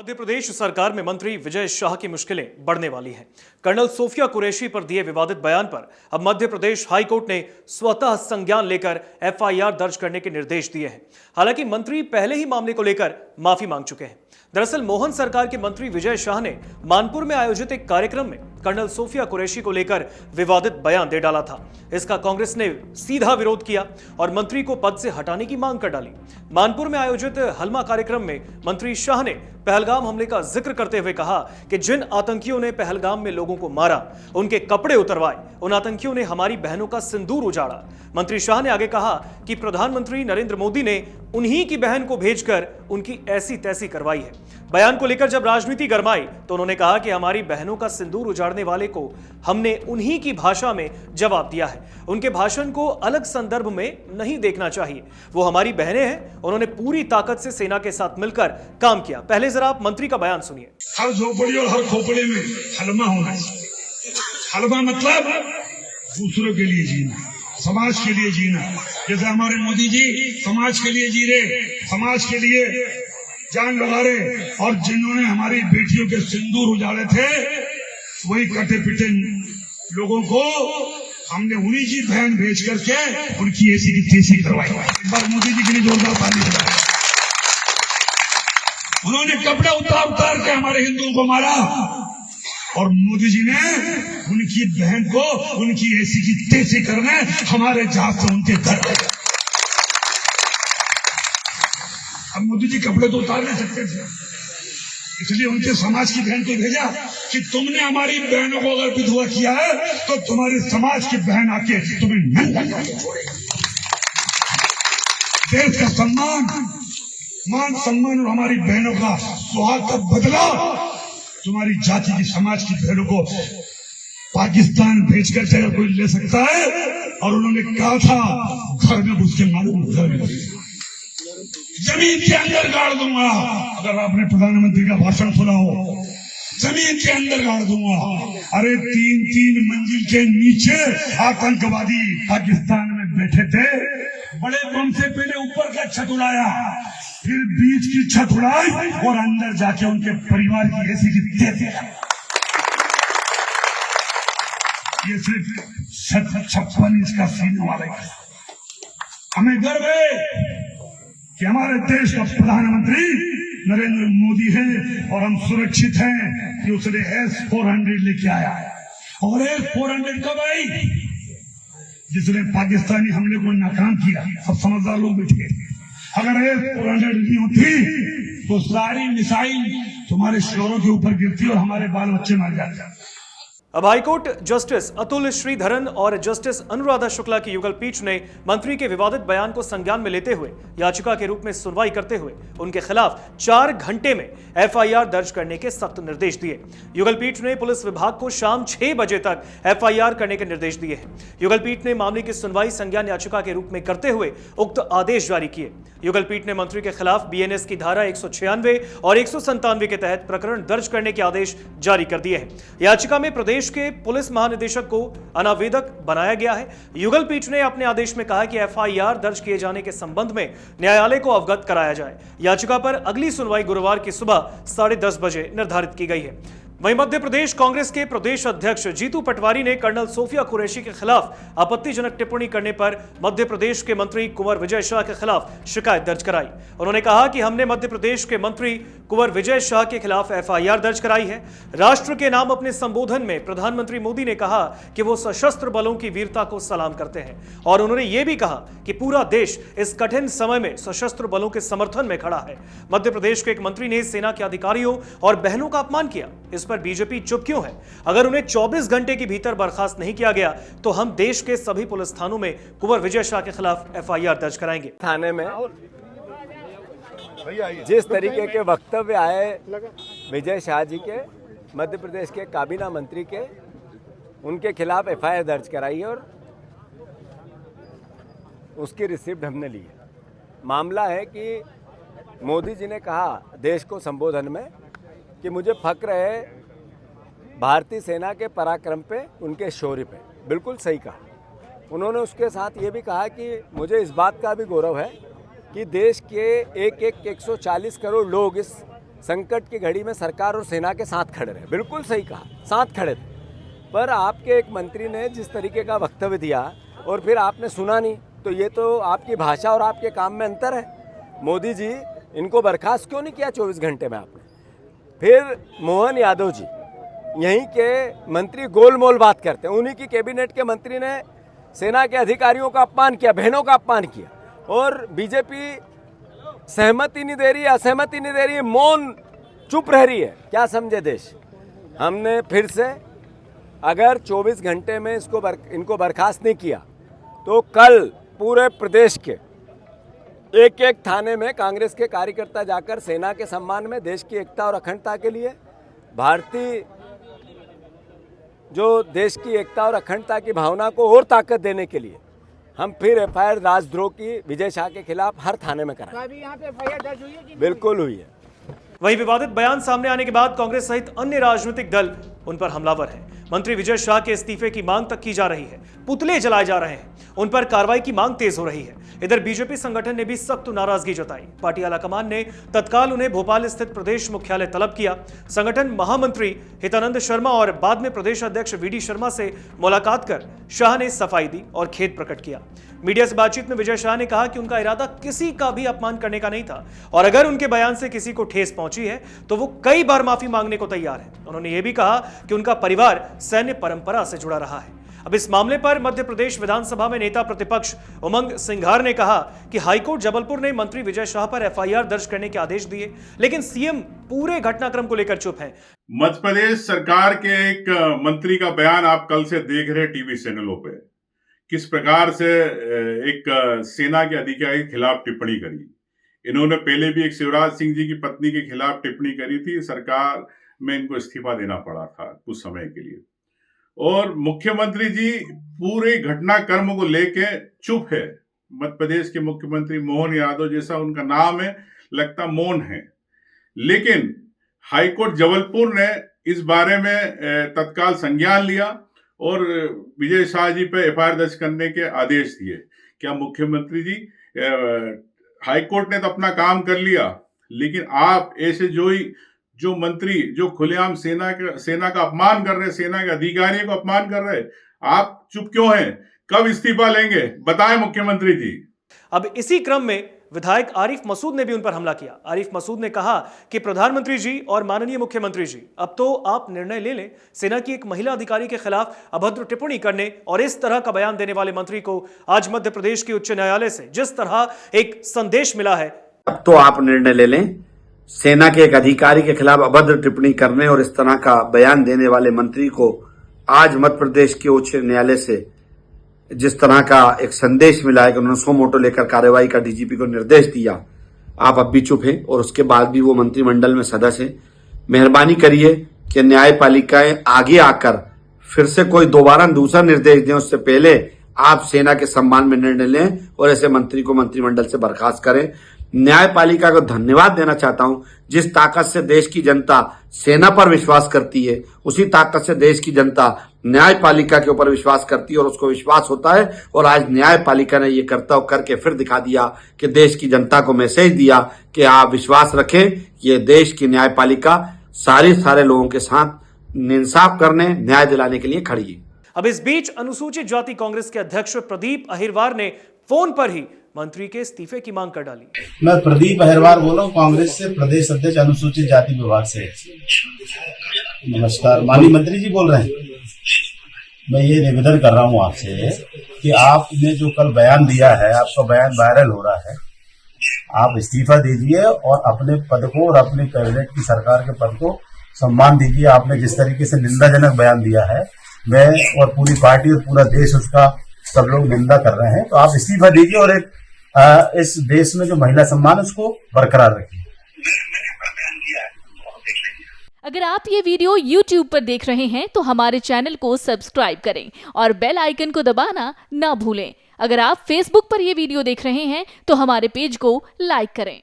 मध्य प्रदेश सरकार में मंत्री विजय शाह की मुश्किलें बढ़ने वाली हैं। कर्नल सोफिया कुरैशी पर दिए विवादित बयान पर अब मध्य प्रदेश हाईकोर्ट ने स्वतः संज्ञान लेकर एफआईआर दर्ज करने के निर्देश दिए हैं। हालांकि मंत्री पहले ही मामले को लेकर माफी मांग चुके हैं। दरअसल मोहन सरकार के मंत्री विजय शाह ने मानपुर में आयोजित एक कार्यक्रम में कर्नल सोफिया कुरैशी को लेकर विवादित बयान दे डाला था। इसका कांग्रेस ने सीधा विरोध किया और मंत्री को पद से हटाने की मांग कर डाली। मानपुर में आयोजित हलमा कार्यक्रम में मंत्री शाह ने पहलगाम हमले का जिक्र करते हुए कहा कि जिन आतंकियों ने पहलगाम में लोगों को मारा, उनके कपड़े उतरवाए, उन आतंकियों ने हमारी बहनों का सिंदूर उजाड़ा। मंत्री शाह ने आगे कहा कि प्रधानमंत्री नरेंद्र मोदी ने उन्हीं की बहन को भेजकर उनकी ऐसी तैसी करवाई है। बयान को लेकर जब राजनीति गरमाई तो उन्होंने कहा कि हमारी बहनों का सिंदूर उजाड़ने वाले को हमने उन्हीं की भाषा में जवाब दिया है। उनके भाषण को अलग संदर्भ में नहीं देखना चाहिए। वो हमारी बहनें हैं। उन्होंने पूरी ताकत से सेना के साथ मिलकर काम किया। पहले जरा आप मंत्री का बयान सुनिए। हर झोपड़ी और हर खोपड़ी में हलमा होना चाहिए। हलमा मतलब दूसरों के लिए जीना, समाज के लिए जीना। जैसे हमारे मोदी जी समाज के लिए जी रहे, समाज के लिए जान लगा रहे, और जिन्होंने हमारी बेटियों के सिंदूर उजाड़े थे, वही कटे पिटे लोगों को हमने उन्हीं की बहन भेज करके उनकी ऐसी की तैसी करवाई। एक बार मोदी जी के लिए जोरदार ताली बजाएं। उन्होंने कपड़े उतार के हमारे हिंदुओं को मारा, और मोदी जी ने उनकी बहन को उनकी ऐसी की तैसी करने हमारे जहाज से उनके घर। अब मोदी जी कपड़े तो उतार नहीं सकते थे, इसलिए उनके समाज की बहन को भेजा कि तुमने हमारी बहनों को अगर विधवा किया है तो तुम्हारे समाज की बहन आके तुम्हें नंगा करके छोड़ेगी। देश का सम्मान, मान सम्मान और हमारी बहनों का सुहाग का बदला तुम्हारी जाति की समाज की बहनों को पाकिस्तान भेजकर चाहे कोई ले सकता है। और उन्होंने कहा था घर में घुस के मालूम, घर में जमीन के अंदर गाड़ दूंगा। अगर आपने प्रधानमंत्री का भाषण सुना हो, जमीन के अंदर गाड़ दूंगा। अरे 3-3 मंजिल के नीचे आतंकवादी पाकिस्तान में बैठे थे। बड़े बम से पहले ऊपर का छत उड़ाया, फिर बीच की छत उड़ाई और अंदर जाके उनके परिवार की ऐसी की तैसी। ये सिर्फ 56 इंच का सीने वाला है। हमें गर्व है कि हमारे देश का प्रधानमंत्री नरेंद्र मोदी है, और हम सुरक्षित हैं कि उसने S-400 लेके आया है। और S-400 कब आई? जिसने पाकिस्तानी हमले को नाकाम किया। सब समझदार लोग बैठे। अगर S-400 नहीं होती तो सारी मिसाइल तुम्हारे शोरों के ऊपर गिरती और हमारे बाल बच्चे मर जाते। अब हाईकोर्ट जस्टिस अतुल श्रीधरन और जस्टिस अनुराधा शुक्ला की युगल पीठ ने मंत्री के विवादित बयान को संज्ञान में लेते हुए याचिका के रूप में सुनवाई करते हुए उनके खिलाफ 4 घंटे में एफआईआर दर्ज करने के सख्त निर्देश दिए। युगल पीठ ने पुलिस विभाग को शाम 6 बजे तक एफआईआर करने के निर्देश दिए हैं। युगल पीठ ने मामले की सुनवाई संज्ञान याचिका के रूप में करते हुए उक्त आदेश जारी किए। युगल पीठ ने मंत्री के खिलाफ बीएनएस की धारा 196 और 197 के तहत प्रकरण दर्ज करने के आदेश जारी कर दिए हैं। याचिका में प्रदेश के पुलिस महानिदेशक को अनावेदक बनाया गया है। युगल पीठ ने अपने आदेश में कहा कि एफआईआर दर्ज किए जाने के संबंध में न्यायालय को अवगत कराया जाए। याचिका पर अगली सुनवाई गुरुवार की सुबह 10:30 बजे निर्धारित की गई है। वहीं मध्य प्रदेश कांग्रेस के प्रदेश अध्यक्ष जीतू पटवारी ने कर्नल सोफिया कुरैशी के खिलाफ आपत्तिजनक टिप्पणी करने पर मध्य प्रदेश के मंत्री कुंवर विजय शाह के खिलाफ शिकायत दर्ज कराई। उन्होंने कहा कि हमने मध्य प्रदेश के मंत्री कुंवर विजय शाह के खिलाफ एफआईआर दर्ज कराई है। राष्ट्र के नाम अपने संबोधन में प्रधानमंत्री मोदी ने कहा कि वो सशस्त्र बलों की वीरता को सलाम करते हैं, और उन्होंने ये भी कहा कि पूरा देश इस कठिन समय में सशस्त्र बलों के समर्थन में खड़ा है। मध्य प्रदेश के एक मंत्री ने सेना के अधिकारियों और बहनों का अपमान किया। इस पर बीजेपी चुप क्यों है? अगर उन्हें 24 घंटे के भीतर बर्खास्त नहीं किया गया तो हम देश के सभी पुलिस थानों में कुंवर विजय शाह के खिलाफ एफआईआर दर्ज कराएंगे। थाने में जिस तरीके के वक्तव्य आए विजय शाह जी के, मध्य प्रदेश के काबीना मंत्री के, उनके खिलाफ एफआईआर दर्ज कराई और उसकी रिसिप्ट हमने ली है। मामला है कि मोदी जी ने कहा देश को संबोधन में कि मुझे फक्र है भारतीय सेना के पराक्रम पे, उनके शौर्य पे। बिल्कुल सही कहा उन्होंने। उसके साथ ये भी कहा कि मुझे इस बात का भी गौरव है कि देश के 140 करोड़ लोग इस संकट की घड़ी में सरकार और सेना के साथ खड़े रहे। बिल्कुल सही कहा, साथ खड़े थे। पर आपके एक मंत्री ने जिस तरीके का वक्तव्य दिया और फिर आपने सुना नहीं, तो ये तो आपकी भाषा और आपके काम में अंतर है। मोदी जी, इनको बर्खास्त क्यों नहीं किया 24 घंटे में आपने? फिर मोहन यादव जी, यहीं के मंत्री गोलमोल बात करते हैं। उन्हीं की कैबिनेट के मंत्री ने सेना के अधिकारियों का अपमान किया, बहनों का अपमान किया, और बीजेपी सहमति नहीं दे रही है, असहमति नहीं दे रही है, मौन चुप रह रही है। क्या समझे देश? हमने फिर से अगर 24 घंटे में इनको बर्खास्त नहीं किया तो कल पूरे प्रदेश के एक एक थाने में कांग्रेस के कार्यकर्ता जाकर सेना के सम्मान में, देश की एकता और अखंडता के लिए, भारतीय जो देश की एकता और अखंडता की भावना को और ताकत देने के लिए हम फिर एफआईआर राजद्रोह की विजय शाह के खिलाफ हर थाने में कराएं। अभी यहाँ पे एफआईआर दर्ज हुई है कि बिल्कुल हुई है। वहीं विवादित बयान सामने आने के बाद कांग्रेस सहित अन्य राजनीतिक दल उन पर हमलावर हैं। मंत्री विजय शाह के इस्तीफे की मांग तक की जा रही है, पुतले जलाए जा रहे हैं, उन पर कार्रवाई की मांग तेज हो रही है। इधर बीजेपी संगठन ने भी सख्त नाराजगी जताई। पार्टी आलाकमान ने तत्काल उन्हें भोपाल स्थित प्रदेश मुख्यालय तलब किया। संगठन महामंत्री हितानंद शर्मा और बाद में प्रदेश अध्यक्ष वीडी शर्मा से मुलाकात कर शाह ने सफाई दी और खेद प्रकट किया। मीडिया से बातचीत में विजय शाह ने कहा कि उनका इरादा किसी का भी अपमान करने का नहीं था और अगर उनके बयान से किसी को ठेस पहुंची है तो वो कई बार माफी मांगने को तैयार है। उन्होंने ये भी कहा कि उनका परिवार सैन्य परंपरा से जुड़ा रहा है। अब इस मामले पर मध्य प्रदेश विधानसभा में नेता प्रतिपक्ष उमंग सिंघार ने कहा कि हाईकोर्ट जबलपुर ने मंत्री विजय शाह पर एफआईआर दर्ज करने के आदेश दिए, लेकिन सीएम पूरे घटनाक्रम को लेकर चुप हैं। मध्य प्रदेश सरकार के एक मंत्री का बयान आप कल से देख रहे टीवी चैनलों पे, किस प्रकार से एक सेना के अधिकारी के खिलाफ टिप्पणी करी। इन्होंने पहले भी एक शिवराज सिंह जी की पत्नी के खिलाफ टिप्पणी करी थी, सरकार में इनको इस्तीफा देना पड़ा था कुछ समय के लिए। और मुख्यमंत्री जी पूरे घटनाक्रम को लेके चुप है। मध्य प्रदेश के मुख्यमंत्री मोहन यादव जैसा उनका नाम है, लगता मौन है। लेकिन हाईकोर्ट जबलपुर ने इस बारे में तत्काल संज्ञान लिया और विजय शाह जी पे एफआईआर दर्ज करने के आदेश दिए। क्या मुख्यमंत्री जी, हाईकोर्ट ने तो अपना काम कर लिया, लेकिन आप ऐसे जो मंत्री जो खुलेआम सेना का अपमान कर रहे, सेना के अधिकारियों को अपमान कर रहे, आप चुप क्यों हैं? कब इस्तीफा लेंगे? बताएं मुख्यमंत्री जी। अब इसी क्रम में विधायक आरिफ मसूद ने भी उन पर हमला किया। आरिफ मसूद ने कहा कि प्रधानमंत्री जी और माननीय मुख्यमंत्री जी, अब तो आप निर्णय ले लें। सेना की एक महिला अधिकारी के खिलाफ अभद्र टिप्पणी करने और इस तरह का बयान देने वाले मंत्री को आज मध्य प्रदेश के उच्च न्यायालय से जिस तरह एक संदेश मिला है, अब तो आप निर्णय ले लें। सेना के एक अधिकारी के खिलाफ अभद्र टिप्पणी करने और इस तरह का बयान देने वाले मंत्री को आज मध्य प्रदेश के उच्च न्यायालय से जिस तरह का एक संदेश मिला है कि उन्होंने सो मोटो लेकर कार्रवाई का डीजीपी को निर्देश दिया, आप अब भी चुप हैं और उसके बाद भी वो मंत्रिमंडल में सदस्य हैं। मेहरबानी करिए कि न्यायपालिकाएं आगे आकर फिर से कोई दोबारा दूसरा निर्देश दें, उससे पहले आप सेना के सम्मान में निर्णय लें और ऐसे मंत्री को मंत्रिमंडल से बर्खास्त करें। न्यायपालिका को धन्यवाद देना चाहता हूं। जिस ताकत से देश की जनता सेना पर विश्वास करती है, उसी ताकत से देश की जनता न्यायपालिका के ऊपर विश्वास करती है और उसको विश्वास होता है। और आज न्यायपालिका ने ये कर्तव्य करके फिर दिखा दिया कि देश की जनता को मैसेज दिया कि आप विश्वास रखें। ये देश की न्यायपालिका सारे लोगों के साथ इंसाफ करने, न्याय दिलाने के लिए खड़ी है। अब इस बीच अनुसूचित जाति कांग्रेस के अध्यक्ष प्रदीप अहिरवार ने फोन पर ही मंत्री के इस्तीफे की मांग कर डाली। मैं प्रदीप अहिरवार बोल रहा हूँ, कांग्रेस से प्रदेश अध्यक्ष अनुसूचित जाति विभाग से। नमस्कार, माननीय मंत्री जी बोल रहे हैं। मैं ये निवेदन कर रहा हूँ आपसे कि आपने जो कल बयान दिया है, आपका बयान वायरल हो रहा है, आप इस्तीफा दीजिए और अपने पद को और अपने कैबिनेट की सरकार के पद को सम्मान दीजिए। आपने जिस तरीके से निंदाजनक बयान दिया है, मैं और पूरी पार्टी और पूरा देश उसका सब लोग निंदा कर रहे हैं, तो आप इस्तीफा दीजिए और एक इस देश में जो महिला सम्मान है उसको बरकरार रखिए। अगर आप ये वीडियो YouTube पर देख रहे हैं तो हमारे चैनल को सब्सक्राइब करें और बेल आइकन को दबाना ना भूलें। अगर आप Facebook पर ये वीडियो देख रहे हैं तो हमारे पेज को लाइक करें।